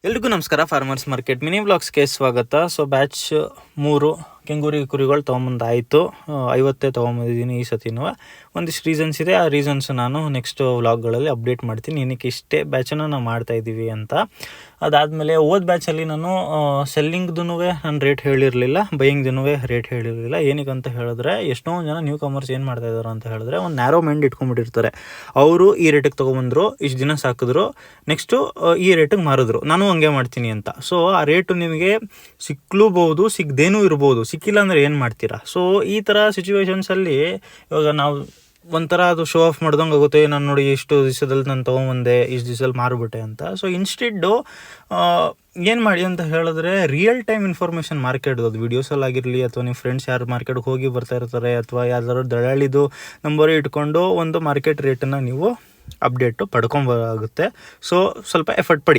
ಎಲ್ರಿಗೂ ನಮಸ್ಕಾರ. Farmers market mini ವ್ಲಾಗ್ಸ್ಗೆ ಸ್ವಾಗತ. ಸೊ ಬ್ಯಾಚ್ 3 ಕೆಂಗೂರಿ ಕುರಿಗಳು ತೊಗೊಂಬಂದಾಯಿತು. 50 ತೊಗೊಂಬಂದಿದ್ದೀನಿ ಈ ಸತಿನೂ. ಒಂದಿಷ್ಟು ರೀಸನ್ಸ್ ಇದೆ, ಆ ರೀಸನ್ಸ್ ನಾನು ನೆಕ್ಸ್ಟ್ ವ್ಲಾಗ್ಗಳಲ್ಲಿ ಅಪ್ಡೇಟ್ ಮಾಡ್ತೀನಿ. ಏನಕ್ಕೆ ಇಷ್ಟೇ ಬ್ಯಾಚನ್ನು ನಾವು ಮಾಡ್ತಾಯಿದ್ದೀವಿ ಅಂತ. ಅದಾದಮೇಲೆ ಹೋದ ಬ್ಯಾಚಲ್ಲಿ ನಾನು ಸೆಲ್ಲಿಂಗ್ದು ನಾನು ರೇಟ್ ಹೇಳಿರಲಿಲ್ಲ, ಬೈಯಿಂಗ್ದು ರೇಟ್ ಹೇಳಿರಲಿಲ್ಲ. ಏನಕ್ಕೆ ಅಂತ ಹೇಳಿದ್ರೆ, ಎಷ್ಟೊಂದು ಜನ ನ್ಯೂ ಕಮರ್ಸ್ ಏನು ಮಾಡ್ತಾಯಿದ್ದಾರೆ ಅಂತ ಹೇಳಿದ್ರೆ, ಒಂದು ನ್ಯಾರೋ ಮೈಂಡ್ ಇಟ್ಕೊಂಡ್ಬಿಟ್ಟಿರ್ತಾರೆ. ಅವರು ಈ ರೇಟಿಗೆ ತೊಗೊಂಬಂದರು, ಇಷ್ಟು ದಿನ ಸಾಕಿದ್ರು, ನೆಕ್ಸ್ಟು ಈ ರೇಟಿಗೆ ಮಾರಿದ್ರು, ನಾನು ಹಂಗೆ ಮಾಡ್ತೀನಿ ಅಂತ. ಸೊ ಆ ರೇಟು ನಿಮಗೆ ಸಿಕ್ಕಲೂಬಹುದು, ಸಿಗದೇನೂ ಇರ್ಬೋದು. ಸಿಕ್ಕಿಲ್ಲ ಅಂದರೆ ಏನು ಮಾಡ್ತೀರಾ? ಸೊ ಈ ಥರ ಸಿಚುವೇಶನ್ಸಲ್ಲಿ ಇವಾಗ ನಾವು ಒಂಥರ ಅದು ಶೋ ಆಫ್ ಮಾಡ್ದಂಗೆ ಆಗುತ್ತೆ. ನಾನು ನೋಡಿ ಇಷ್ಟು ದಿವಸದಲ್ಲಿ ನಾನು ತೊಗೊಂಬಂದೆ, ಇಷ್ಟು ದಿವಸದಲ್ಲಿ ಮಾರಿಬಿಟ್ಟೆ ಅಂತ. ಸೊ ಇನ್ಸ್ಟೆಡ್ಡು ಏನು ಮಾಡಿ ಅಂತ ಹೇಳಿದ್ರೆ, ರಿಯಲ್ ಟೈಮ್ ಇನ್ಫಾರ್ಮೇಷನ್ ಮಾರ್ಕೆಟ್ದು, ಅದು ವೀಡಿಯೋಸಲ್ಲಾಗಿರಲಿ ಅಥವಾ ನಿಮ್ಮ ಫ್ರೆಂಡ್ಸ್ ಯಾರು ಮಾರ್ಕೆಟ್ಗೆ ಹೋಗಿ ಬರ್ತಾ ಇರ್ತಾರೆ ಅಥವಾ ಯಾವ್ದಾದ್ರು ದಳ್ಳಾಳಿದು ನಂಬರ್ ಇಟ್ಕೊಂಡು ಒಂದು ಮಾರ್ಕೆಟ್ ರೇಟನ್ನು ನೀವು ಅಪ್ಡೇಟು ಪಡ್ಕೊಬೇಕಾಗುತ್ತೆ. ಸೊ ಸ್ವಲ್ಪ ಎಫರ್ಟ್ ಪಡಿ.